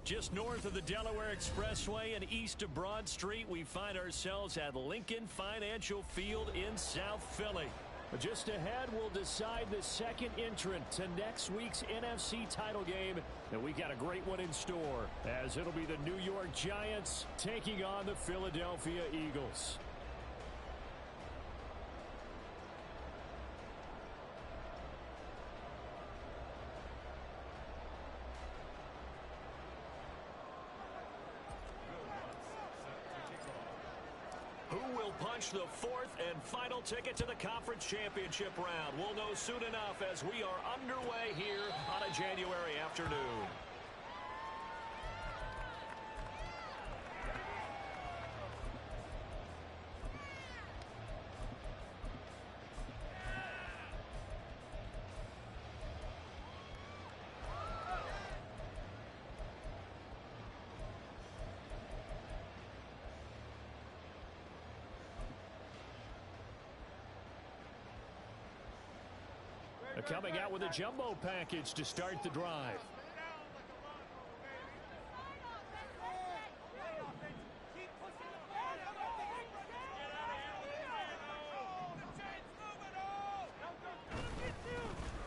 Just north of the Delaware Expressway and east of Broad Street, we find ourselves at Lincoln Financial Field in South Philly. Just ahead, we'll decide the second entrant to next week's NFC title game. And we got a great one in store, as it'll be the New York Giants taking on the Philadelphia Eagles. Who will punch the fourth and final ticket to the conference championship round? We'll know soon enough as we are underway here on a January afternoon. Coming out with a jumbo package to start the drive.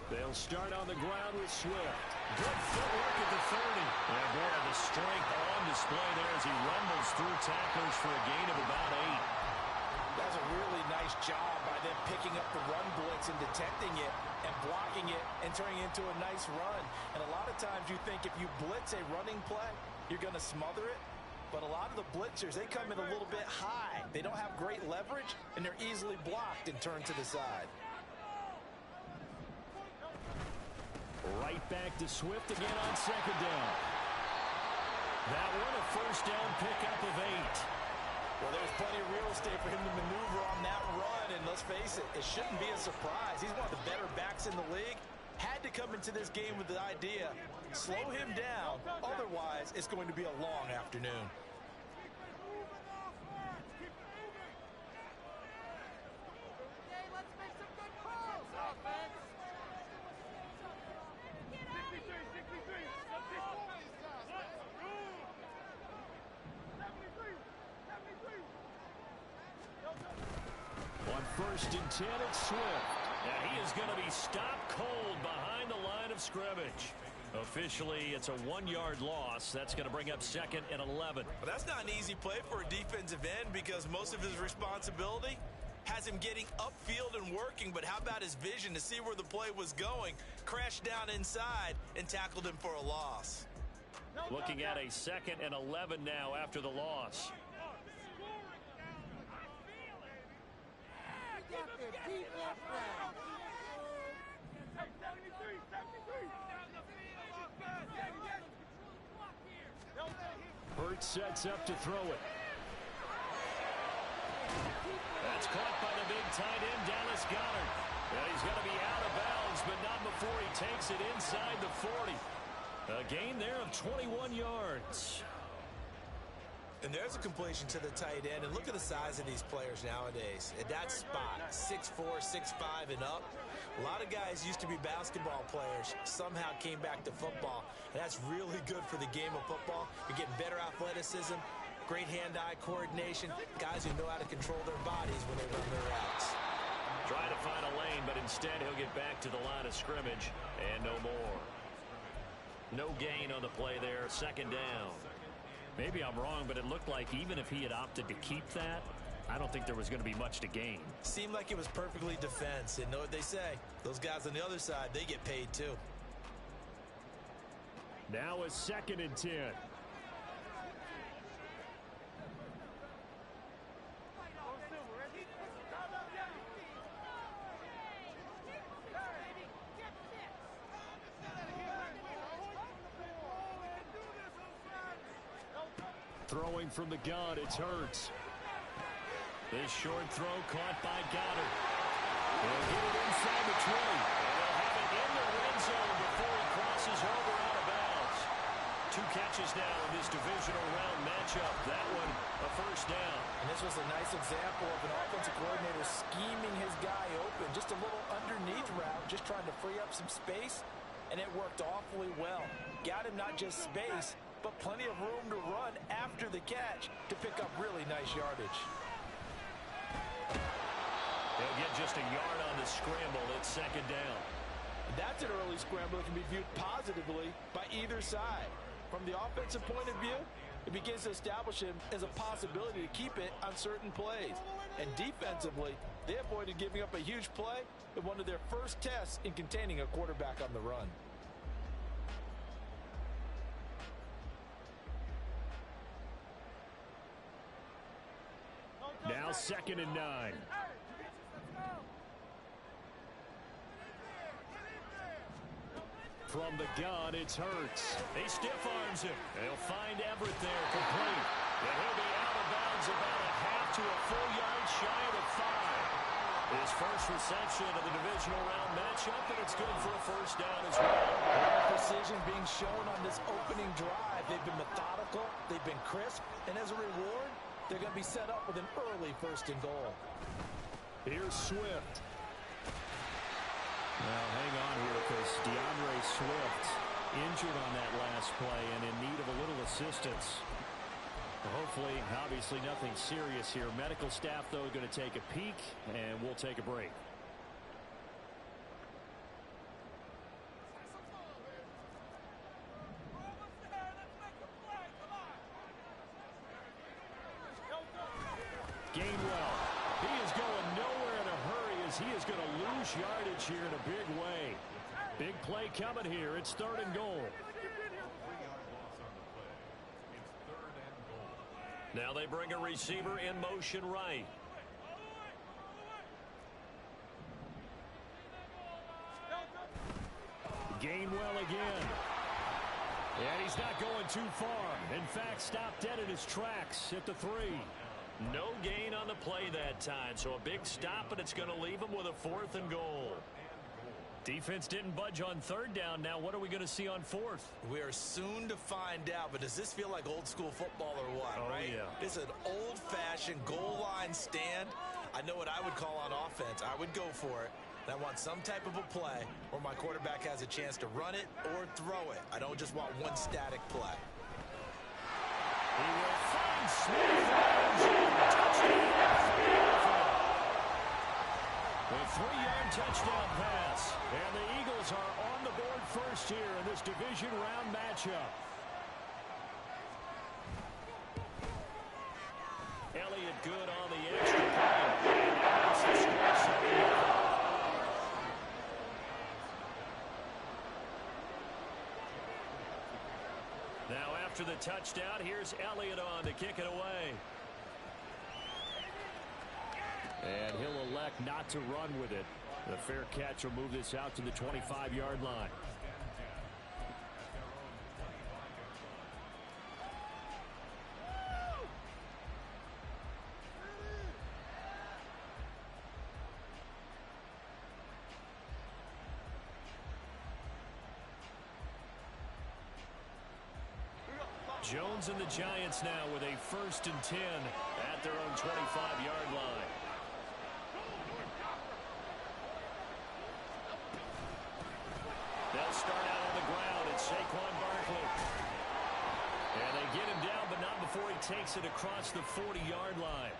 They'll start on the ground with Swift. Good footwork at the 30. And boy, the strength on display there as he rumbles through tacklers for a gain of about 8. That's a really nice job by them picking up the run blitz and detecting it and blocking it and turning it into a nice run. And a lot of times you think if you blitz a running play, you're going to smother it. But a lot of the blitzers, they come in a little bit high. They don't have great leverage, and they're easily blocked and turned to the side. Right back to Swift again on second down. That one a first down pickup of 8. Well, there's plenty of real estate for him to maneuver on that run, and let's face it, it shouldn't be a surprise. He's one of the better backs in the league. Had to come into this game with the idea, slow him down, otherwise it's going to be a long afternoon. On first and 10, it's Swift. And he is going to be stopped cold behind the line of scrimmage. Officially, it's a 1-yard loss. That's going to bring up second and 11. Well, that's not an easy play for a defensive end because most of his responsibility has him getting upfield and working. But how about his vision to see where the play was going? Crashed down inside and tackled him for a loss. Looking at a second and 11 now after the loss. Hurts sets up to throw it. That's caught by the big tight end, Dallas Goedert. And he's going to be out of bounds, but not before he takes it inside the 40. A gain there of 21 yards. And there's a completion to the tight end. And look at the size of these players nowadays. At that spot, 6'4", 6'5", and up. A lot of guys used to be basketball players, somehow came back to football. And that's really good for the game of football. You're getting better athleticism, great hand-eye coordination, guys who know how to control their bodies when they run their routes. Trying to find a lane, but instead he'll get back to the line of scrimmage and no more. No gain on the play there, second down. Maybe I'm wrong, but it looked like even if he had opted to keep that, I don't think there was going to be much to gain. Seemed like it was perfectly defense. And know what they say, those guys on the other side, they get paid too. Now a second and 10. Throwing from the gun, it's Hurts. This short throw caught by Goedert. He'll get it inside the 20. And they'll have it in the red zone before he crosses over out of bounds. 2 catches now in this divisional round matchup. That one a first down. And this was a nice example of an offensive coordinator scheming his guy open. Just a little underneath route, just trying to free up some space. And it worked awfully well. Got him not just space, but plenty of room to run after the catch to pick up really nice yardage. They'll get just a yard on the scramble. It's second down. That's an early scramble that can be viewed positively by either side. From the offensive point of view, it begins to establish him as a possibility to keep it on certain plays. And defensively, they avoided giving up a huge play in one of their first tests in containing a quarterback on the run. Now 2nd and 9. From the gun, it's Hurts. He stiff arms him. They'll find Everett there, complete. And he'll be out of bounds about a half to a full yard shy of the 5. His first reception of the divisional round matchup, and it's good for a first down as well. Precision being shown on this opening drive. They've been methodical, they've been crisp, and as a reward, they're going to be set up with an early 1st and goal. Here's Swift. Well, hang on here because DeAndre Swift injured on that last play and in need of a little assistance. Hopefully, obviously nothing serious here. Medical staff, though, going to take a peek, and we'll take a break. Gainwell. He is going nowhere in a hurry as he is going to lose yardage here in a big way. Big play coming here. It's 3rd and goal. Now they bring a receiver in motion right. Gainwell again. And he's not going too far. In fact, stopped dead in his tracks at the 3. No gain on the play that time, so a big stop, and it's going to leave him with a 4th and goal. Defense didn't budge on 3rd down. Now what are we going to see on 4th? We are soon to find out, but does this feel like old school football or what, right? Yeah. It's an old-fashioned goal line stand. I know what I would call on offense. I would go for it. I want some type of a play where my quarterback has a chance to run it or throw it. I don't just want one static play. He will find Smith. Touchdown. A 3-yard touchdown pass. And the Eagles are on the board first here in this division round matchup. Elliott good on the extra point. Now after the touchdown, here's Elliott on to kick it away. And he'll elect not to run with it. The fair catch will move this out to the 25-yard line. Jones and the Giants now with a 1st and 10 at their own 25-yard line. They'll start out on the ground. It's Saquon Barkley. And they get him down, but not before he takes it across the 40-yard line.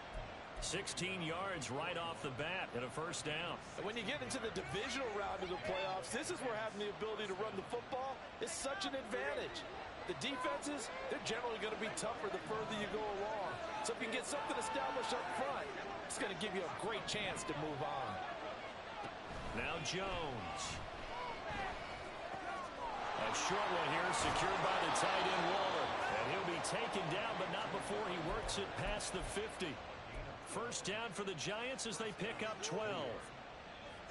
16 yards right off the bat and a 1st down. And when you get into the divisional round of the playoffs, this is where having the ability to run the football is such an advantage. The defenses, they're generally going to be tougher the further you go along. So if you can get something established up front, it's going to give you a great chance to move on. Now Jones. A short one here secured by the tight end Waller. And he'll be taken down, but not before he works it past the 50. 1st down for the Giants as they pick up 12.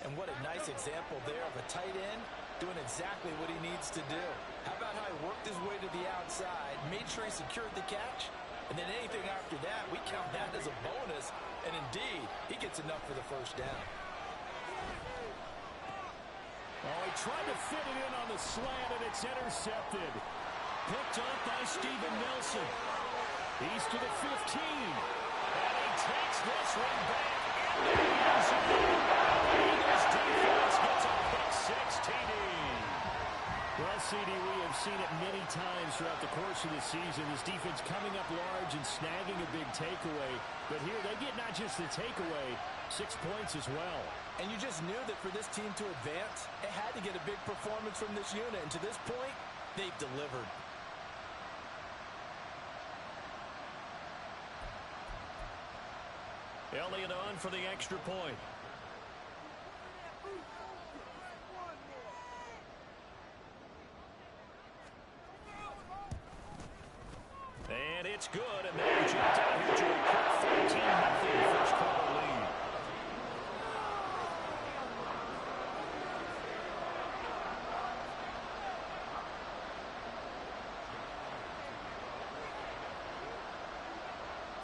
And what a nice example there of a tight end doing exactly what he needs to do. How about how he worked his way to the outside, made sure he secured the catch, and then anything after that, we count that as a bonus. And indeed, he gets enough for the 1st down. Oh, he tried to fit it in on the slant, and it's intercepted. Picked up by Steven Nelson. He's to the 15. And he takes this one back into the end zone. Eagles defense gets a pick 6 TD. Well, CD, we have seen it many times throughout the course of of the season, this defense coming up large and snagging a big takeaway. But here they get not just the takeaway, 6 points as well. And you just knew that for this team to advance, it had to get a big performance from this unit. And to this point, they've delivered. Elliott on for the extra point. And it's good, and they've jumped out here to a quick 14-0 first quarter lead.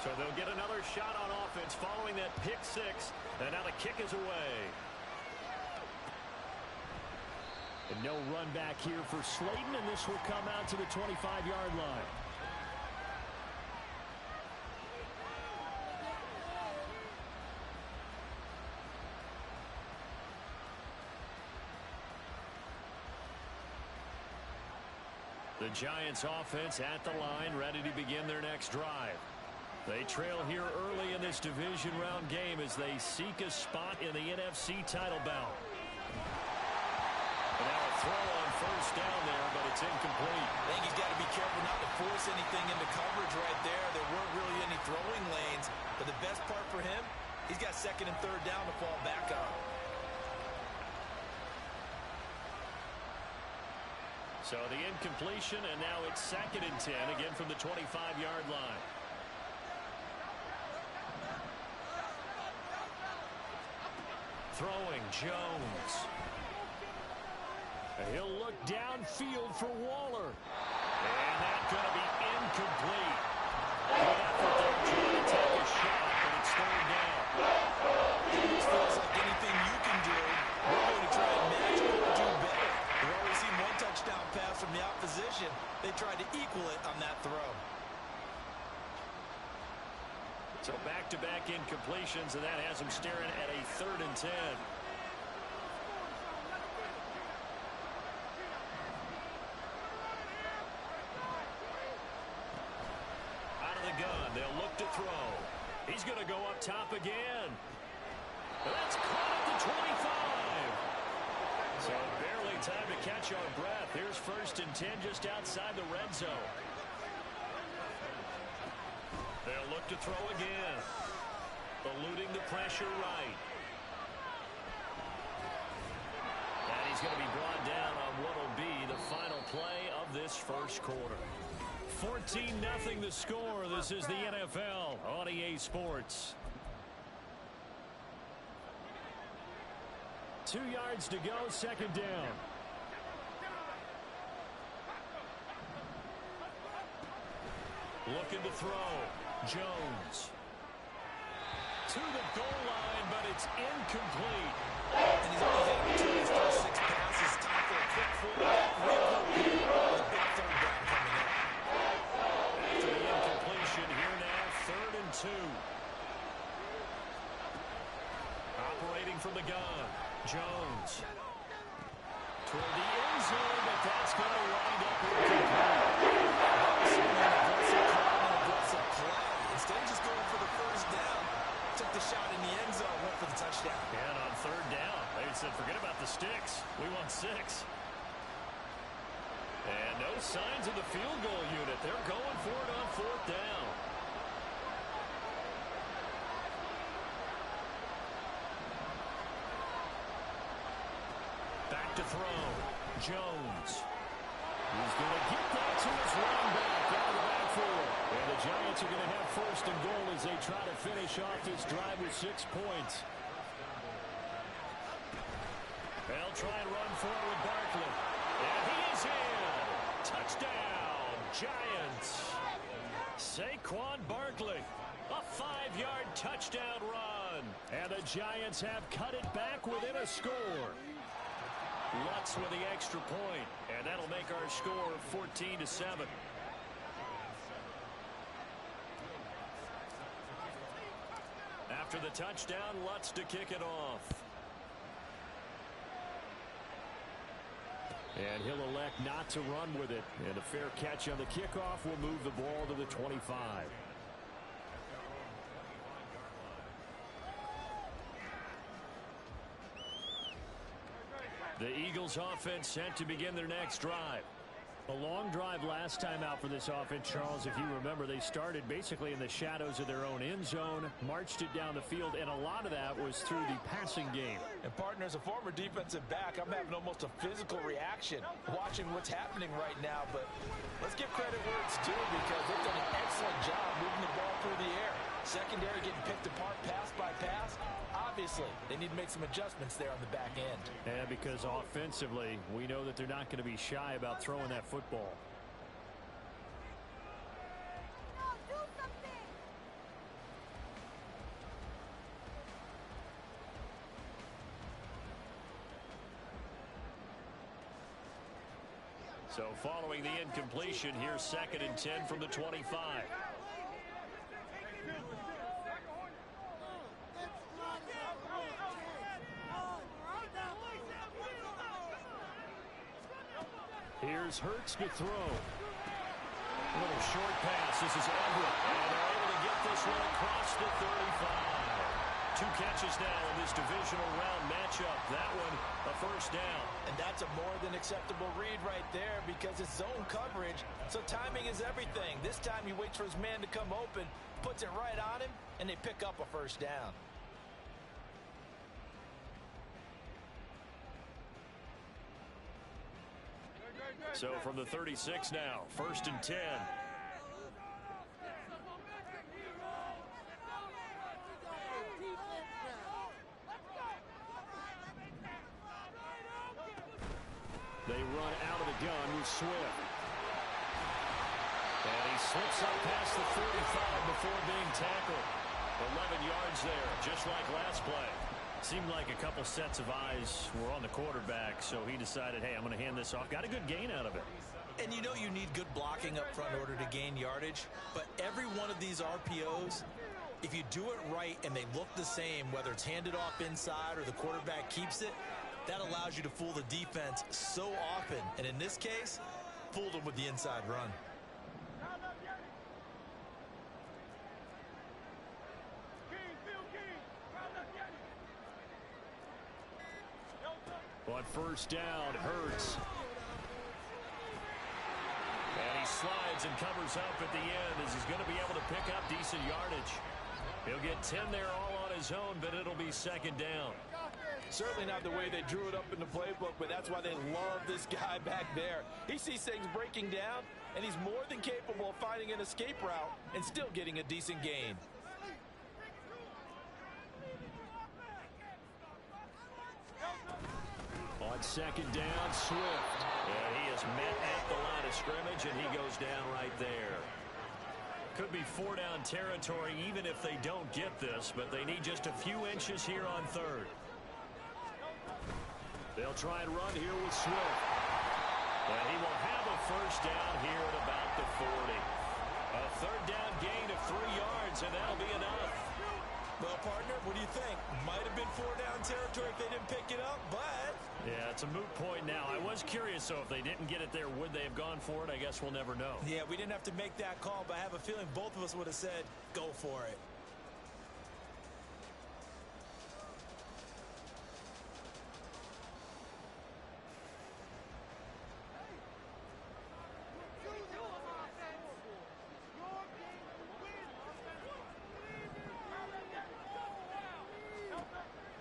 So they'll get another shot on offense following that pick six, and now the kick is away. And no run back here for Slayton, and this will come out to the 25-yard line. The Giants offense at the line, ready to begin their next drive. They trail here early in this division round game as they seek a spot in the NFC title bout. And now a throw on first down there, but it's incomplete. I think he's got to be careful not to force anything into coverage right there. There weren't really any throwing lanes, but the best part for him, he's got second and third down to fall back on. So the incompletion, and now it's 2nd and 10, again from the 25-yard line. Throwing, Jones. He'll look downfield for Waller. And that's going to be incomplete. Good effort there trying to take a shot, but it's third down. This feels like anything you can do, we're going to try and match or do better. We've already seen one touchdown pass from the opposition. They tried to equal it on that throw. So back-to-back incompletions, and that has them staring at a 3rd and 10. Out of the gun, they'll look to throw. He's going to go up top again. That's caught at the 25. So barely time to catch our breath. Here's 1st and 10 just outside the red zone. They'll look to throw again. Eluding the pressure right. And he's going to be brought down on what will be the final play of this first quarter. 14-0 the score. This is the NFL on EA Sports. 2 yards to go, 2nd down. Looking to throw. Jones. To the goal line, but it's incomplete. And he's only hit 2 of his first 6 passes. Time for a quick fullback regroup here. With a big third down coming up. After the incompletion, here now, 3rd and 2. Operating from the gun. Jones. Toward the end zone, but that's going to wind up incomplete. Instead of just going for the first down, took the shot in the end zone, went for the touchdown. And on 3rd down, they said, forget about the sticks. We want 6. And no signs of the field goal unit. They're going for it on 4th down. Back to throw. Jones. He's going to get that to his running back out of the backfield. And the Giants are going to have 1st and goal as they try to finish off this drive with 6 points. They'll try and run forward with Barkley. And he is in. Touchdown, Giants. Saquon Barkley. A 5-yard touchdown run. And the Giants have cut it back within a score. Lutz with the extra point, and that'll make our score 14-7. After the touchdown, Lutz to kick it off. And he'll elect not to run with it. And a fair catch on the kickoff will move the ball to the 25. The Eagles offense set to begin their next drive. A long drive last time out for this offense, Charles. If you remember, they started basically in the shadows of their own end zone, marched it down the field, and a lot of that was through the passing game. And partner, as a former defensive back, I'm having almost a physical reaction watching what's happening right now. But let's give credit where it's due because they've done an excellent job moving the ball through the air. Secondary getting picked apart pass by pass. Obviously, they need to make some adjustments there on the back end. And because offensively, we know that they're not going to be shy about throwing that football. So following the incompletion, here's 2nd and 10 from the 25. Here's Hurts to throw. A little short pass. This is Everett. And they're able to get this one across the 35. 2 catches now in this divisional round matchup. That one, a first down. And that's a more than acceptable read right there because it's zone coverage, so timing is everything. This time he waits for his man to come open, puts it right on him, and they pick up a first down. So from the 36 now, 1st and 10. They run out of the gun with Swift. And he slips up past the 45 before being tackled. 11 yards there, just like last play. Seemed like a couple sets of eyes were on the quarterback, so he decided, hey, I'm going to hand this off. Got a good gain out of it. And you know you need good blocking up front in order to gain yardage, but every one of these RPOs, if you do it right and they look the same, whether it's handed off inside or the quarterback keeps it, that allows you to fool the defense so often. And in this case, fooled them with the inside run. On first down, Hurts. And he slides and covers up at the end as he's going to be able to pick up decent yardage. He'll get 10 there all on his own, but it'll be 2nd down. Certainly not the way they drew it up in the playbook, but that's why they love this guy back there. He sees things breaking down, and he's more than capable of finding an escape route and still getting a decent gain. On 2nd down, Swift. And he is met at the line of scrimmage, and he goes down right there. Could be 4-down territory even if they don't get this, but they need just a few inches here on 3rd. They'll try and run here with Swift. And he will have a first down here at about the 40. A 3rd down gain of 3 yards, and that'll be enough. Well, partner, what do you think? Might have been 4-down territory if they didn't pick it up, but... Yeah, it's a moot point now. I was curious, so if they didn't get it there, would they have gone for it? I guess we'll never know. Yeah, we didn't have to make that call, but I have a feeling both of us would have said, go for it.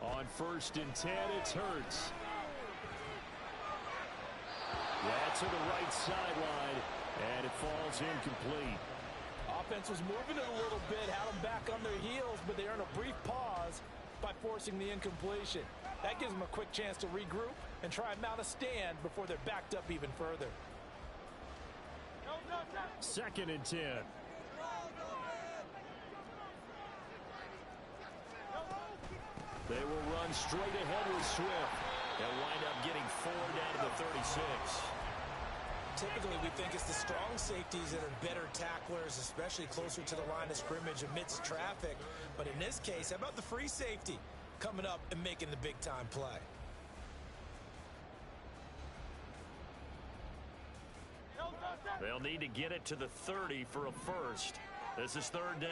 On 1st and 10, it's Hurts. Yeah, to the right sideline, and it falls incomplete. Offense was moving it a little bit, had them back on their heels, but they earn a brief pause by forcing the incompletion. That gives them a quick chance to regroup and try and mount a stand before they're backed up even further. 2nd and 10. They will run straight ahead with Swift. They'll wind up getting 4 down to the 36. Typically, we think it's the strong safeties that are better tacklers, especially closer to the line of scrimmage amidst traffic. But in this case, how about the free safety coming up and making the big-time play? They'll need to get it to the 30 for a first. This is third down.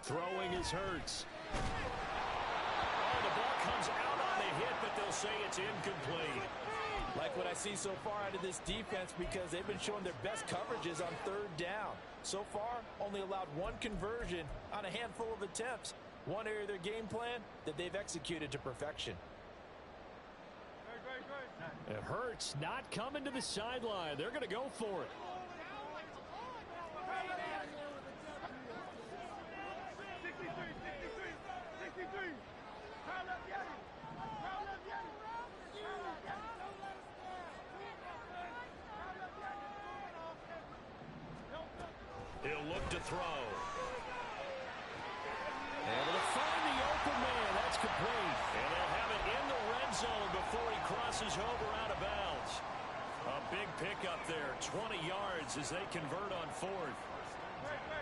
Throwing is Hurts. Oh, the ball comes out on the hit, but they'll say it's incomplete. Like what I see so far out of this defense, because they've been showing their best coverages on third down. So far, only allowed one conversion on a handful of attempts. One area of their game plan that they've executed to perfection. It hurts not coming to the sideline. They're going to go for it. He'll look to throw. Able to find the open man. That's complete. And they'll have it in the red zone before he crosses over out of bounds. A big pickup there. 20 yards as they convert on fourth.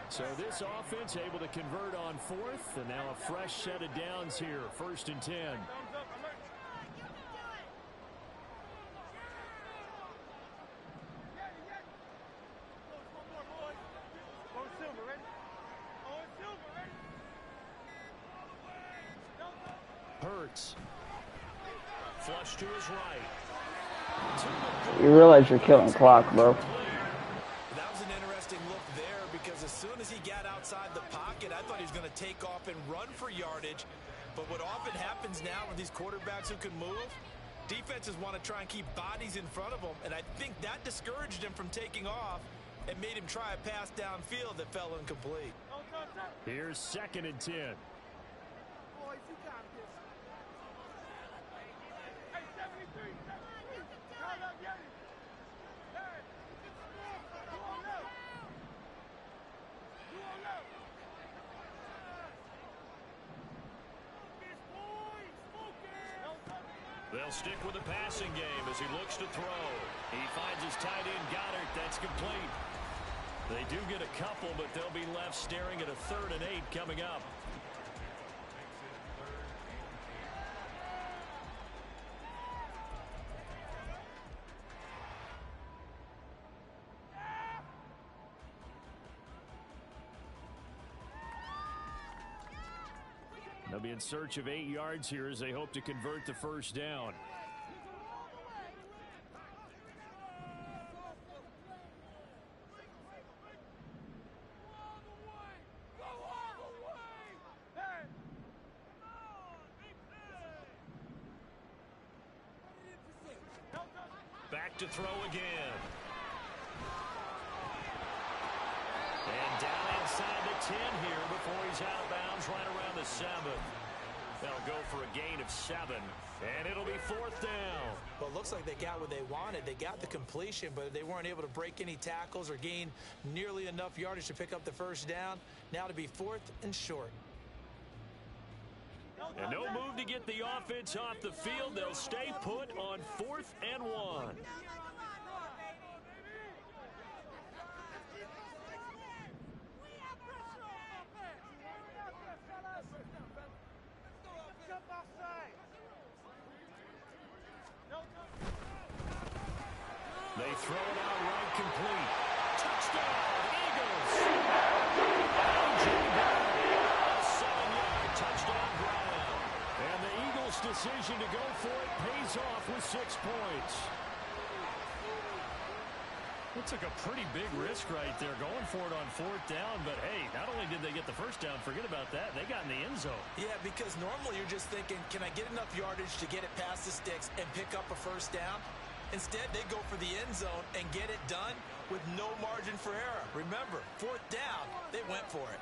So this offense able to convert on fourth. And now a fresh set of downs here. 1st and 10. Hurts. Flush to his right. You realize you're killing the clock, bro. That was an interesting look there, because as soon as he got outside the pocket, I thought he was going to take off and run for yardage. But what often happens now with these quarterbacks who can move, defenses want to try and keep bodies in front of them, and I think that discouraged him from taking off and made him try a pass downfield that fell incomplete. Here's 2nd and 10. They'll stick with the passing game as he looks to throw. He finds his tight end Goddard. That's complete. They do get a couple, but they'll be left staring at a 3rd and 8 coming up. They'll be in search of 8 yards here as they hope to convert the first down. Back to throw again. And down inside the 10 here before he's out of bounds right around the 7. They'll go for a gain of 7, and it'll be 4th down. Well, it looks like they got what they wanted. They got the completion, but they weren't able to break any tackles or gain nearly enough yardage to pick up the first down. Now to be 4th and short. And no move to get the offense off the field. They'll stay put on 4th and 1. They throw it out right complete. Touchdown, Eagles. A 7-yard touchdown ground. And the Eagles' decision to go for it pays off with 6 points. It took a pretty big risk right there going for it on 4th down, but hey, not only did they get the first down, forget about that, they got in the end zone. Yeah, because normally you're just thinking, can I get enough yardage to get it past the sticks and pick up a first down? Instead, they go for the end zone and get it done with no margin for error. Remember, 4th down, they went for it.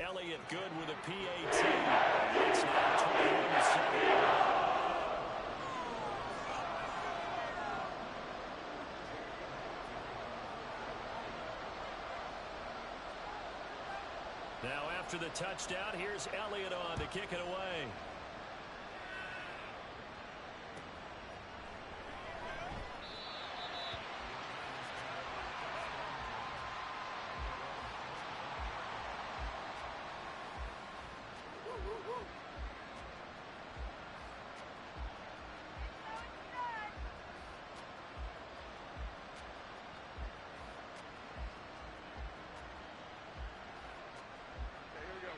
Elliott good with a PAT. It's now 21-7. Now after the touchdown, here's Elliott on to kick it away.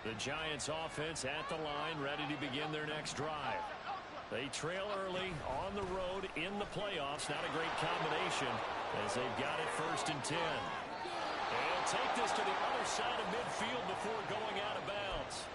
The Giants offense at the line, ready to begin their next drive. They trail early on the road in the playoffs. Not a great combination as they've got it 1st and 10. They'll take this to the other side of midfield before going out of bounds.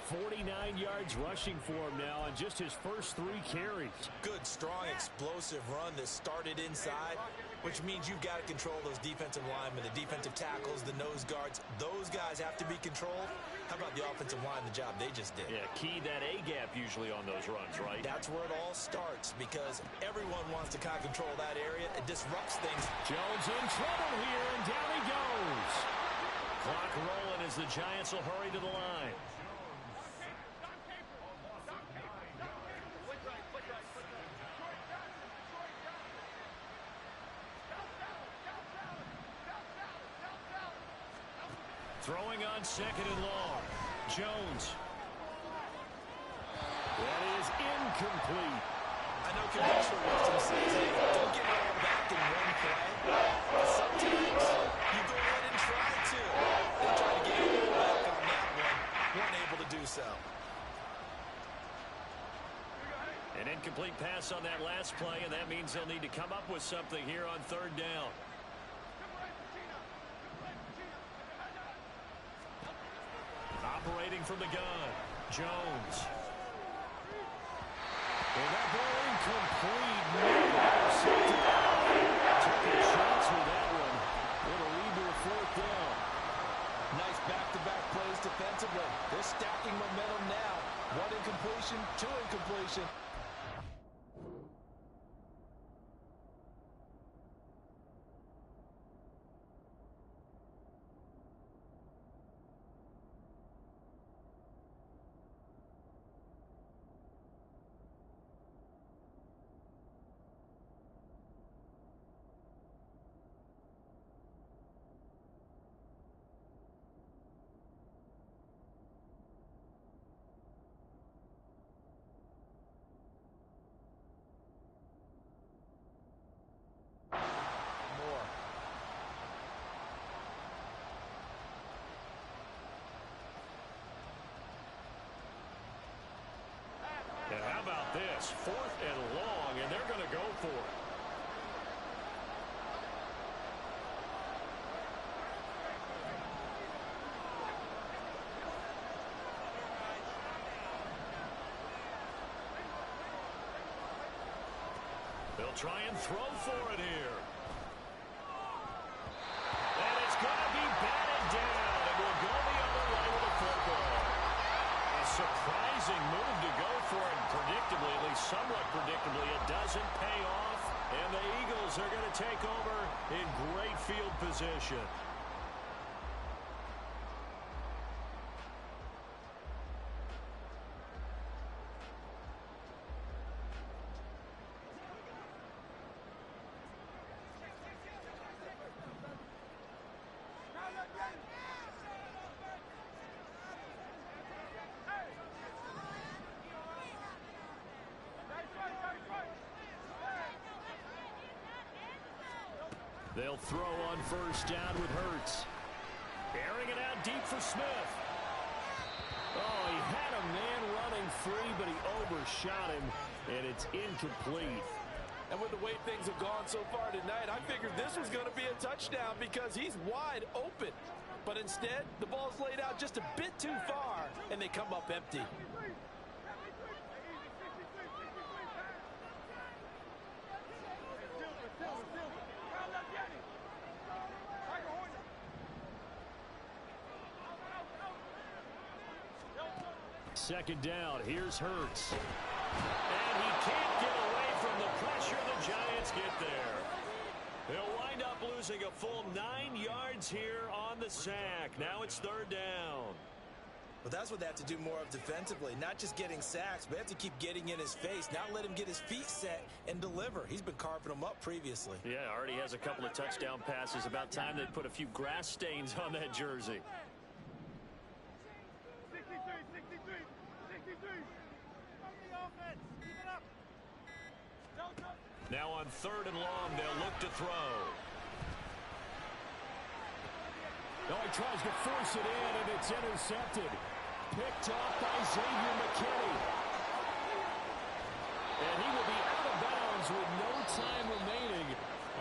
49 yards rushing for him now on just his first 3 carries. Good, strong, explosive run that started inside, which means you've got to control those defensive linemen, the defensive tackles, the nose guards. Those guys have to be controlled. How about the offensive line, the job they just did? Yeah, key that A-gap usually on those runs, right? That's where it all starts because everyone wants to kind of control that area. It disrupts things. Jones in trouble here, and down he goes. Clock rolling as the Giants will hurry to the line. Throwing on 2nd and long. Jones. That is incomplete. I know conventional wisdom says, hey, don't get it all back in one play. But sometimes you go ahead and try to. They try to get it all back on that one. Weren't able to do so. An incomplete pass on that last play, and that means they'll need to come up with something here on 3rd down. Operating from the gun, Jones. Well, that ball incomplete. Taking shots with that one. It'll lead to a 4th down. Nice back-to-back plays defensively. They're stacking momentum now. 1 incompletion, 2 incompletion. And how about this? 4th and long, and they're going to go for it. They'll try and throw for it here. And it's going to be batted down, and we'll go the other way with the football. A surprising move to go for it. Predictably, at least somewhat predictably, it doesn't pay off, and the Eagles are going to take over in great field position. They'll throw on 1st down with Hurts. Airing it out deep for Smith. Oh, he had a man running free, but he overshot him, and it's incomplete. And with the way things have gone so far tonight, I figured this was going to be a touchdown because he's wide open. But instead, the ball's laid out just a bit too far, and they come up empty. Second down, here's Hurts. And he can't get away from the pressure. The Giants get there. They'll wind up losing a full 9 yards here on the sack. Now it's 3rd down. Well, that's what they have to do more of defensively. Not just getting sacks, but they have to keep getting in his face. Not let him get his feet set and deliver. He's been carving them up previously. Yeah, already has a couple of touchdown passes. About time they put a few grass stains on that jersey. Now on 3rd and long, they'll look to throw. Oh, he tries to force it in, and it's intercepted. picked off by Xavier McKinney. And he will be out of bounds with no time remaining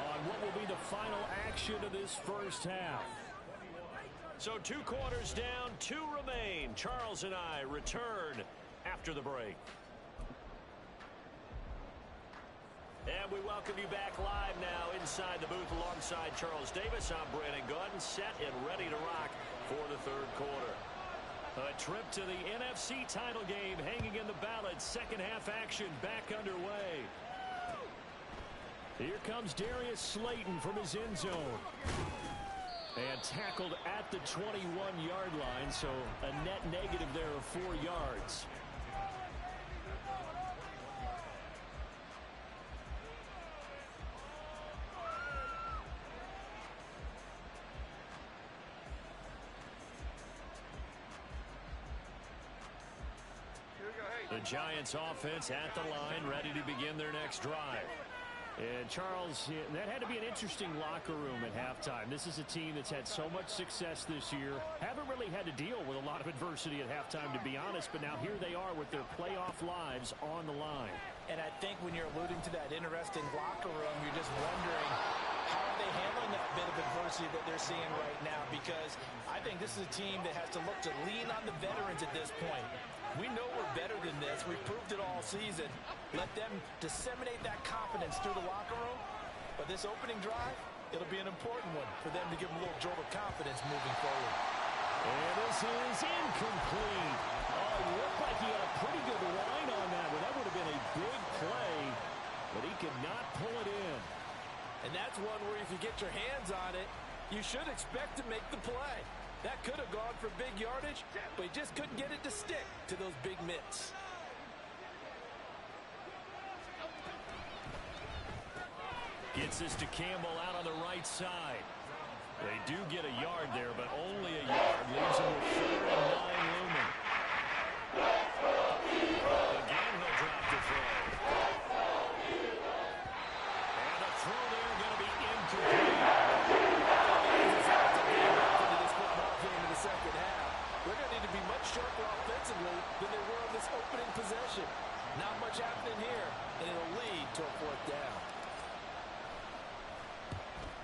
on what will be the final action of this first half. So 2 quarters down, 2 remain. Charles and I return after the break. And we welcome you back live now inside the booth alongside Charles Davis. I'm Brandon Gaudin, set and ready to rock for the third quarter. A trip to the NFC title game hanging in the balance. Second half action back underway. Here comes Darius Slayton from his end zone. And tackled at the 21-yard line, so a net negative there of 4 yards. The Giants offense at the line, ready to begin their next drive. And Charles, that had to be an interesting locker room at halftime. This is a team that's had so much success this year. Haven't really had to deal with a lot of adversity at halftime, to be honest. But now here they are with their playoff lives on the line. And I think when you're alluding to that interesting locker room, you're just wondering how are they handling that bit of adversity that they're seeing right now. Because I think this is a team that has to look to lean on the veterans at this point. We know we're better than this. We've proved it all season. Let them disseminate that confidence through the locker room. But this opening drive, it'll be an important one for them to give them a little jolt of confidence moving forward. And this is incomplete. Oh, it looked like he had a pretty good line on that one. That would have been a big play, but he could not pull it in. And that's one where if you get your hands on it, you should expect to make the play. That could have gone for big yardage, but he just couldn't get it to stick to those big mitts. Gets this to Campbell out on the right side. They do get a yard there, but only a yard. Leaves him with 3rd and 9 looming. Again, he'll drop the throw. And the throw there going to be incomplete. Second half. They're going to need to be much sharper offensively than they were on this opening possession. Not much happening here, and it'll lead to a 4th down.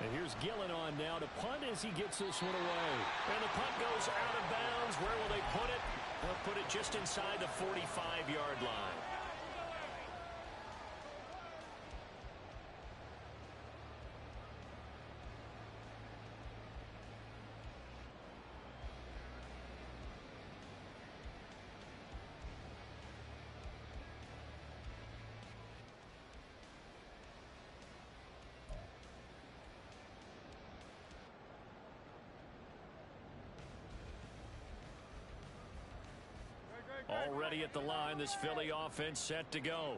And here's Gillen on now to punt as he gets this one away. And the punt goes out of bounds. Where will they put it? They'll put it just inside the 45-yard line. Already at the line, this Philly offense set to go.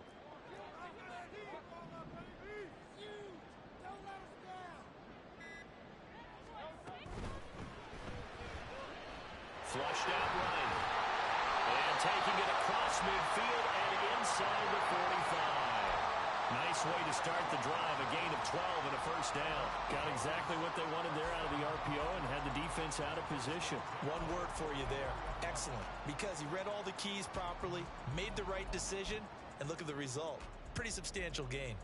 Flushed out right. And taking it across midfield and inside the 45. Nice way to start the drive. A gain of 12 and a first down. Got exactly what they wanted there out of the RPO and had the defense out of position. One word for you there. Excellent. Because he read all the keys properly, made the right decision, and look at the result. Pretty substantial gain.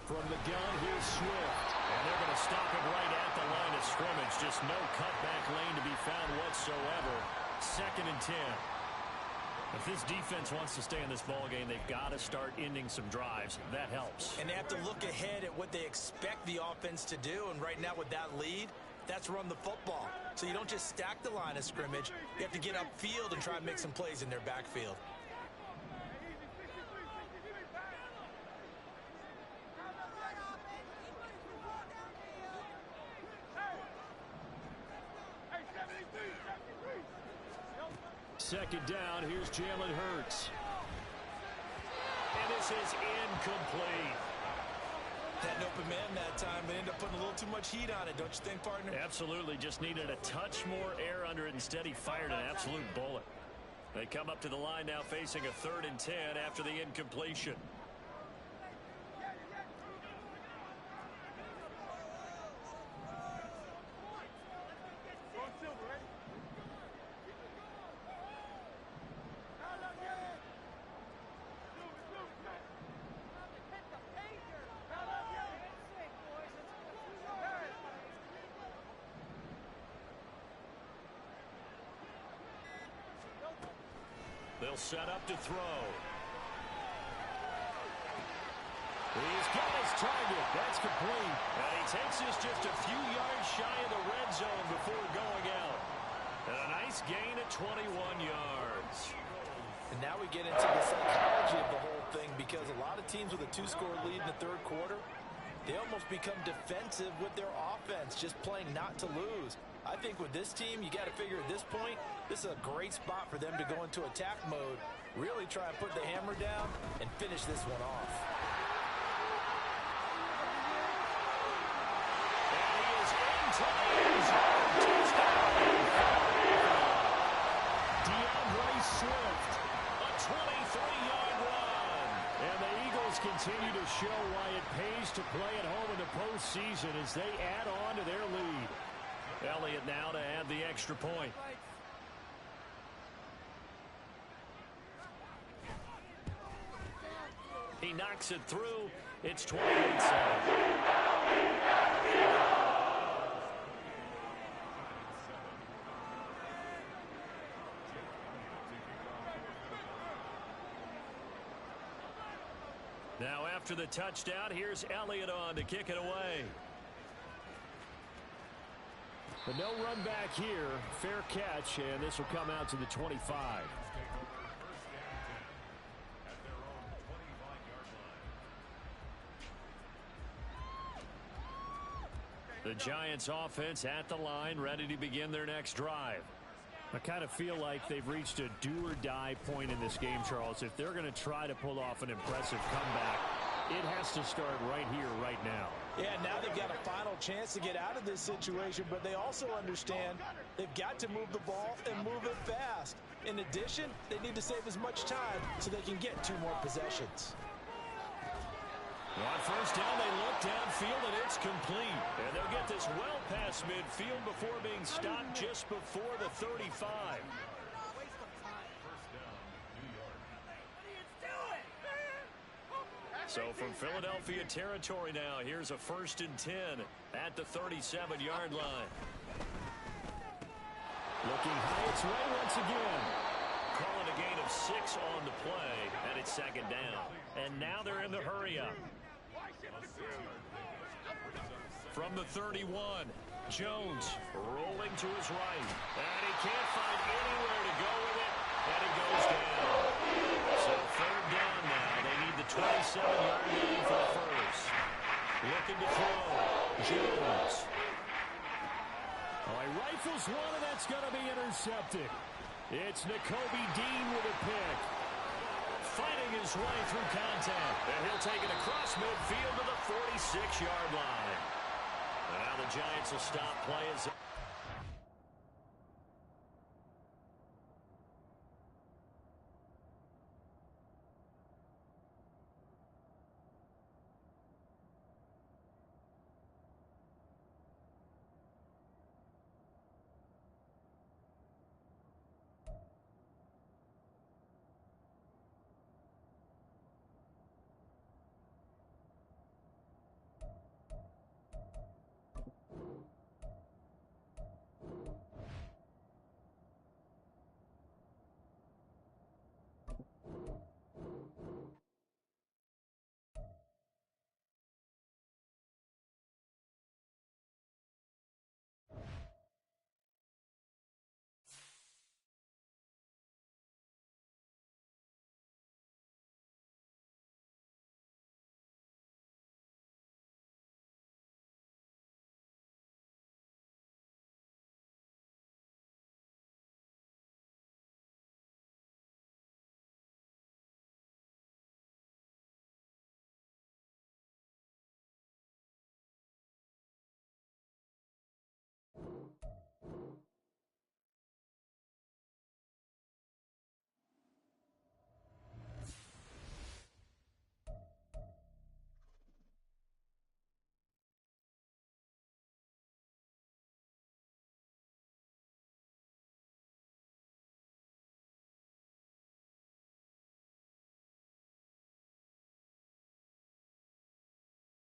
From the gun, here's Swift. And they're going to stop it right at the line of scrimmage. Just no cutback lane to be found whatsoever. 2nd and 10. If this defense wants to stay in this ballgame, they've got to start ending some drives. That helps. And they have to look ahead at what they expect the offense to do. And right now with that lead, that's run the football. So you don't just stack the line of scrimmage. You have to get upfield and try and make some plays in their backfield. Second down, here's Jalen Hurts. And this is incomplete. Had an open man that time, but ended up putting a little too much heat on it, don't you think, partner? Absolutely, just needed a touch more air under it. Instead, he fired an absolute bullet. They come up to the line now facing a 3rd and 10 after the incompletion. They'll set up to throw. He's got his target. That's complete. And he takes this just a few yards shy of the red zone before going out. And a nice gain of 21 yards. And now we get into the psychology of the whole thing, because a lot of teams with a 2-score lead in the third quarter, they almost become defensive with their offense, just playing not to lose. I think with this team, you got to figure at this point, this is a great spot for them to go into attack mode, really try and put the hammer down and finish this one off. Swift, a 23-yard run. And the Eagles continue to show why it pays to play at home in the postseason as they add on to their lead. Elliott now to add the extra point. He knocks it through. It's 28-7. Now after the touchdown, here's Elliott on to kick it away. But no run back here. Fair catch, and this will come out to the 25. The Giants offense at the line, ready to begin their next drive. I kind of feel like they've reached a do-or-die point in this game, Charles. If they're going to try to pull off an impressive comeback, it has to start right here, right now. Yeah, now they've got a final chance to get out of this situation, but they also understand they've got to move the ball and move it fast. In addition, they need to save as much time so they can get 2 more possessions. On first down, they look downfield, and it's complete. And they'll get this well past midfield before being stopped just before the 35. So from Philadelphia territory now, here's a 1st and 10 at the 37-yard line. Looking high its way once again. Calling a gain of 6 on the play, and it's 2nd down. And now they're in the hurry-up. From the 31, Jones rolling to his right. And he can't find anywhere to go with it, and he goes down. So 3rd down now. They need the 27-yard line for the first. Looking to throw. Jones. Oh, he rifles one, and that's going to be intercepted. It's Nakobe Dean with a pick. Fighting his way through contact. And he'll take it across midfield to the 46-yard line. And now the Giants will stop play as